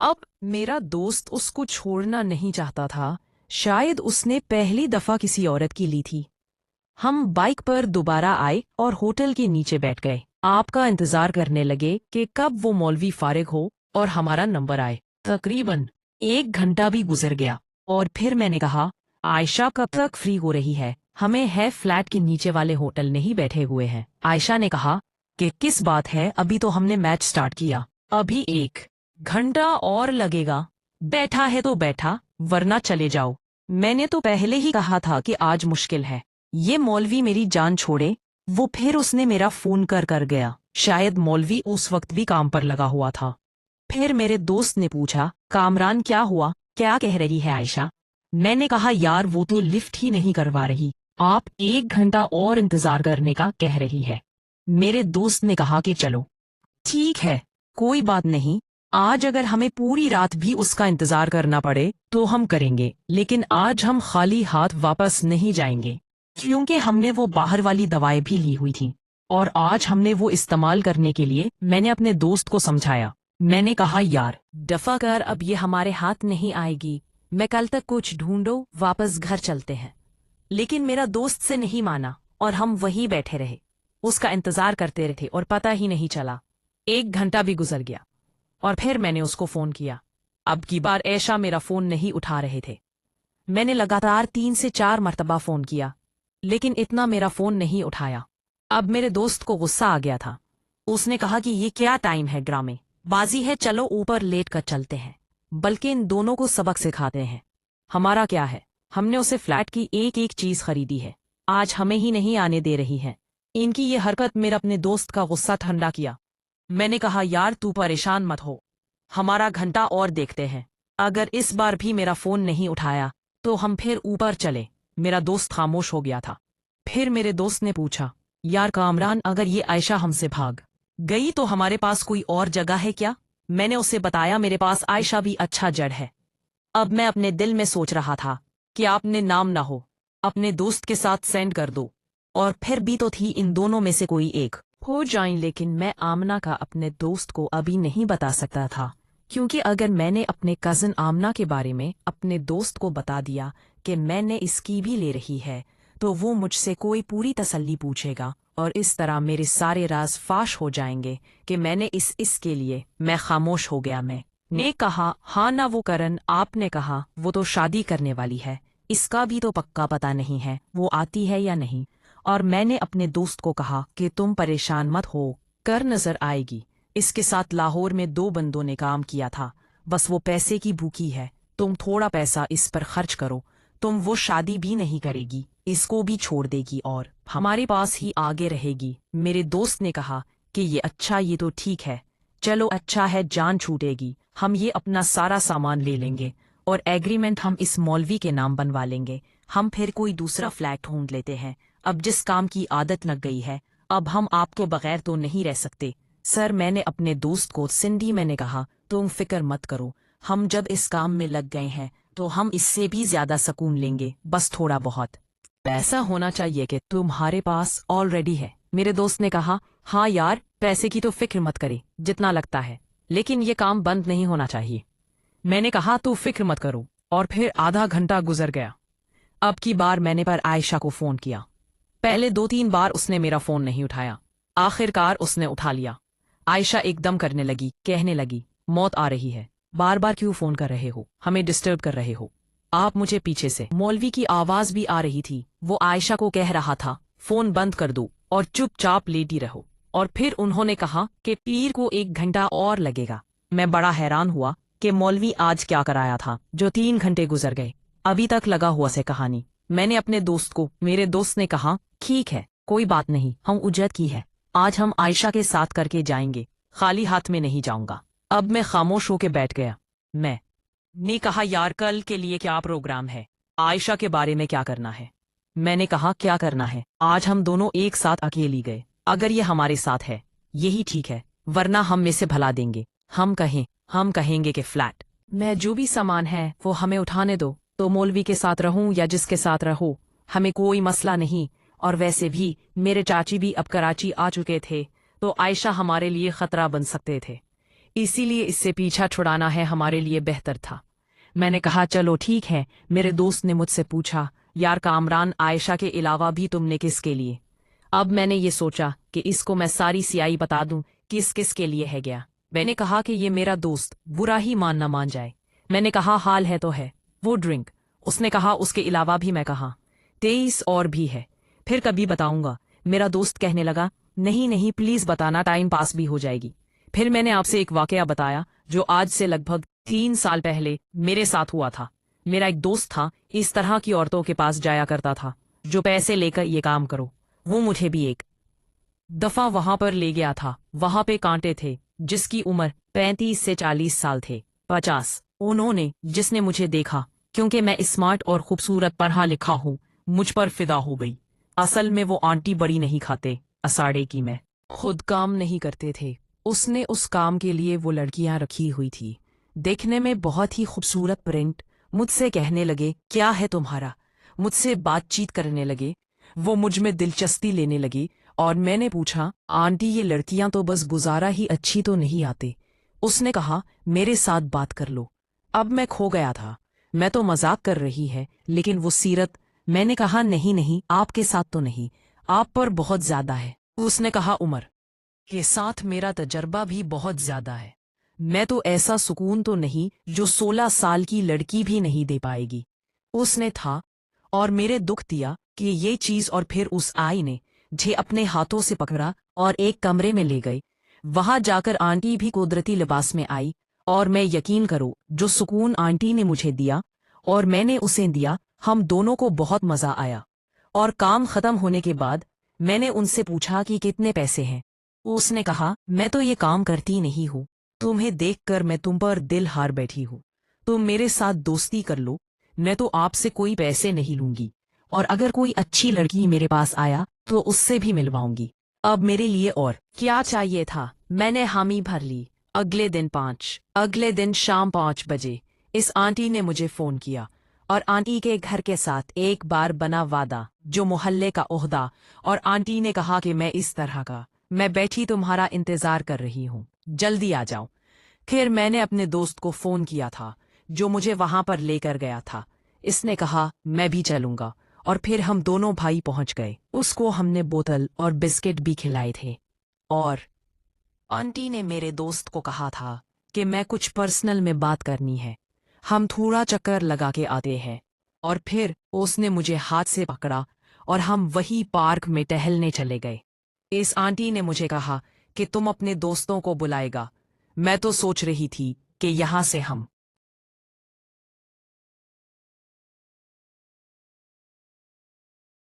अब मेरा दोस्त उसको छोड़ना नहीं चाहता था। शायद उसने पहली दफा किसी औरत की ली थी। हम बाइक पर दोबारा आए और होटल के नीचे बैठ गए। आपका इंतजार करने लगे कि कब वो मौलवी फारिग हो और हमारा नंबर आए। तकरीबन 1 घंटा भी गुजर गया और फिर मैंने कहा, आयशा कब तक फ्री हो रही है? हमें है फ्लैट के नीचे वाले होटल नहीं बैठे हुए हैं। आयशा ने कहा कि किस बात है, अभी तो हमने मैच स्टार्ट किया, अभी 1 घंटा और लगेगा। बैठा है तो बैठा, वरना चले जाओ। मैंने तो पहले ही कहा था कि आज मुश्किल है। ये मौलवी मेरी जान छोड़े। वो फिर उसने मेरा फोन कर गया। शायद मौलवी उस वक्त भी काम पर लगा हुआ था। फिर मेरे दोस्त ने पूछा, कामरान क्या हुआ, क्या कह रही है आयशा? मैंने कहा, यार वो तो लिफ्ट ही नहीं करवा रही, आप 1 घंटा और इंतजार करने का कह रही है। मेरे दोस्त ने कहा कि चलो ठीक है, कोई बात नहीं, आज अगर हमें पूरी रात भी उसका इंतजार करना पड़े तो हम करेंगे, लेकिन आज हम खाली हाथ वापस नहीं जाएंगे, क्योंकि हमने वो बाहर वाली दवाएं भी ली हुई थी और आज हमने वो इस्तेमाल करने के लिए। मैंने अपने दोस्त को समझाया। मैंने कहा, यार दफा कर, अब ये हमारे हाथ नहीं आएगी, मैं कल तक कुछ ढूंढो, वापस घर चलते हैं। लेकिन मेरा दोस्त से नहीं माना और हम वहीं बैठे रहे, उसका इंतजार करते रहे और पता ही नहीं चला। 1 घंटा भी गुजर गया और फिर मैंने उसको फोन किया। अब की बार ऐशा मेरा फोन नहीं उठा रहे थे। मैंने लगातार 3 से 4 मरतबा फोन किया, लेकिन इतना मेरा फोन नहीं उठाया। अब मेरे दोस्त को गुस्सा आ गया था। उसने कहा कि ये क्या टाइम है, ड्रामे बाजी है, चलो ऊपर लेट कर चलते हैं, बल्कि इन दोनों को सबक सिखाते हैं। हमारा क्या है, हमने उसे फ्लैट की एक एक चीज खरीदी है, आज हमें ही नहीं आने दे रही है। इनकी ये हरकत मेरा अपने दोस्त का गुस्सा ठंडा किया। मैंने कहा, यार तू परेशान मत हो, हमारा घंटा और देखते हैं, अगर इस बार भी मेरा फोन नहीं उठाया तो हम फिर ऊपर चले। मेरा दोस्त खामोश हो गया था। फिर मेरे दोस्त ने पूछा, यार कामरान, अगर ये आयशा हमसे भाग गई तो हमारे पास कोई और जगह है क्या? मैंने उसे बताया, मेरे पास आयशा भी अच्छा जड़ है। अब मैं अपने दिल में सोच रहा था कि आपने नाम ना हो, अपने दोस्त के साथ सेंड कर दो, और फिर भी तो थी इन दोनों में से कोई एक हो जाए। लेकिन मैं आमना का अपने दोस्त को अभी नहीं बता सकता था, क्योंकि अगर मैंने अपने कज़न आमना के बारे में अपने दोस्त को बता दिया कि मैंने इसकी भी ले रही है, तो वो मुझसे कोई पूरी तसल्ली पूछेगा और इस तरह मेरे सारे राज फाश हो जाएंगे कि मैंने इसके लिए। मैं खामोश हो गया। मैं ने कहा, हाँ ना वो करन, आपने कहा वो तो शादी करने वाली है, इसका भी तो पक्का पता नहीं है वो आती है या नहीं। और मैंने अपने दोस्त को कहा कि तुम परेशान मत हो, कर नजर आएगी, इसके साथ लाहौर में 2 बंदों ने काम किया था, बस वो पैसे की भूखी है, तुम थोड़ा पैसा इस पर खर्च करो, तुम वो शादी भी नहीं करेगी, इसको भी छोड़ देगी और हमारे पास ही आगे रहेगी। मेरे दोस्त ने कहा कि ये अच्छा, ये तो ठीक है, चलो अच्छा है, जान छूटेगी, हम ये अपना सारा सामान ले लेंगे और एग्रीमेंट हम इस मौलवी के नाम बनवा लेंगे, हम फिर कोई दूसरा फ्लैट ढूंढ लेते हैं। अब जिस काम की आदत लग गई है, अब हम आपके बगैर तो नहीं रह सकते। सर, मैंने अपने दोस्त को सिंधी मैंने कहा, तुम फिक्र मत करो, हम जब इस काम में लग गए हैं तो हम इससे भी ज्यादा सुकून लेंगे, बस थोड़ा बहुत पैसा होना चाहिए कि तुम्हारे पास ऑलरेडी है। मेरे दोस्त ने कहा, हाँ यार, पैसे की तो फिक्र मत करे, जितना लगता है, लेकिन ये काम बंद नहीं होना चाहिए। मैंने कहा, तू फिक्र मत करो, और फिर आधा घंटा गुजर गया। अब की बार मैंने पर आयशा को फोन किया। पहले 2-3 बार उसने मेरा फोन नहीं उठाया, आखिरकार उसने उठा लिया। आयशा एकदम करने लगी, कहने लगी, मौत आ रही है, बार बार क्यों फोन कर रहे हो, हमें डिस्टर्ब कर रहे हो आप मुझे। पीछे से मौलवी की आवाज भी आ रही थी, वो आयशा को कह रहा था, फोन बंद कर दो और चुपचाप लेटी रहो। और फिर उन्होंने कहा कि पीर को 1 घंटा और लगेगा। मैं बड़ा हैरान हुआ कि मौलवी आज क्या कराया था जो 3 घंटे गुजर गए, अभी तक लगा हुआ से कहानी। मैंने अपने दोस्त को, मेरे दोस्त ने कहा, ठीक है, कोई बात नहीं, हम उजरत की है, आज हम आयशा के साथ करके जाएंगे, खाली हाथ में नहीं जाऊंगा। अब मैं खामोश होके बैठ गया। मैं ने कहा, यार कल के लिए क्या प्रोग्राम है, आयशा के बारे में क्या करना है? मैंने कहा, क्या करना है, आज हम दोनों एक साथ अकेली गए, अगर ये हमारे साथ है यही ठीक है, वरना हम में से भला देंगे। हम कहेंगे कि फ्लैट में जो भी सामान है वो हमें उठाने दो, तो मौलवी के साथ रहूं या जिसके साथ रहो, हमें कोई मसला नहीं। और वैसे भी मेरे चाची भी अब कराची आ चुके थे, तो आयशा हमारे लिए खतरा बन सकते थे, इसीलिए इससे पीछा छुड़ाना है हमारे लिए बेहतर था। मैंने कहा चलो ठीक है। मेरे दोस्त ने मुझसे पूछा, यार कामरान, आयशा के अलावा भी तुमने किसके लिए? अब मैंने ये सोचा कि इसको मैं सारी सियाई बता दूं किस किस के लिए है गया। मैंने कहा कि ये मेरा दोस्त बुरा ही मान जाए। मैंने कहा हाल है तो है, वो ड्रिंक। उसने कहा उसके अलावा भी। मैं कहा 23 और भी है, फिर कभी बताऊंगा। मेरा दोस्त कहने लगा नहीं नहीं प्लीज बताना, टाइम पास भी हो जाएगी। फिर मैंने आपसे एक वाकया बताया जो आज से लगभग 3 साल पहले मेरे साथ हुआ था। मेरा एक दोस्त था, इस तरह की औरतों के पास जाया करता था जो पैसे लेकर ये काम करो। वो मुझे भी एक दफा वहां पर ले गया था। वहां पे कांटे थे जिसकी उम्र 35 से 40 साल थे। 50 उन्होंने, जिसने मुझे देखा, क्योंकि मैं स्मार्ट और खूबसूरत पढ़ा लिखा हूँ, मुझ पर फिदा हो गई। असल में वो आंटी बड़ी नहीं खाते, असाड़े की मैं खुद काम नहीं करते थे। उसने उस काम के लिए वो लड़कियां रखी हुई थी, देखने में बहुत ही खूबसूरत प्रिंट। मुझसे कहने लगे क्या है तुम्हारा, मुझसे बातचीत करने लगे। वो मुझ में दिलचस्पी लेने लगी और मैंने पूछा आंटी ये लड़कियां तो बस गुजारा ही अच्छी तो नहीं आते। उसने कहा मेरे साथ बात कर लो। अब मैं खो गया था। मैं तो मजाक कर रही है लेकिन वो सीरत। मैंने कहा नहीं नहीं आपके साथ तो नहीं, आप पर बहुत ज्यादा है। उसने कहा उम्र के साथ मेरा तजर्बा भी बहुत ज्यादा है। मैं तो ऐसा सुकून तो नहीं जो 16 साल की लड़की भी नहीं दे पाएगी। उसने था और मेरे दुख दिया कि ये चीज, और फिर उस आई ने मुझे अपने हाथों से पकड़ा और एक कमरे में ले गई। वहां जाकर आंटी भी कुदरती लिबास में आई और मैं यकीन करो जो सुकून आंटी ने मुझे दिया और मैंने उसे दिया, हम दोनों को बहुत मजा आया। और काम खत्म होने के बाद मैंने उनसे पूछा कि कितने पैसे हैं। उसने कहा मैं तो ये काम करती नहीं हूँ, तुम्हें देखकर मैं तुम पर दिल हार बैठी हूँ। तुम मेरे साथ दोस्ती कर लो, मैं तो आपसे कोई पैसे नहीं लूंगी, और अगर कोई अच्छी लड़की मेरे पास आया तो उससे भी मिलवाऊंगी। अब मेरे लिए और क्या चाहिए था। मैंने हामी भर ली। अगले दिन शाम 5 बजे इस आंटी ने मुझे फोन किया और आंटी के घर के साथ एक बार बना वादा, जो मोहल्ले का ओहदा। और आंटी ने कहा कि मैं इस तरह का, मैं बैठी तुम्हारा इंतजार कर रही हूँ, जल्दी आ जाओ। फिर मैंने अपने दोस्त को फोन किया था जो मुझे वहां पर लेकर गया था। इसने कहा मैं भी चलूंगा और फिर हम दोनों भाई पहुंच गए। उसको हमने बोतल और बिस्किट भी खिलाए थे। और आंटी ने मेरे दोस्त को कहा था कि मैं कुछ पर्सनल में बात करनी है, हम थोड़ा चक्कर लगा के आते हैं। और फिर उसने मुझे हाथ से पकड़ा और हम वही पार्क में टहलने चले गए। इस आंटी ने मुझे कहा कि तुम अपने दोस्तों को बुलाएगा। मैं तो सोच रही थी कि यहाँ से हम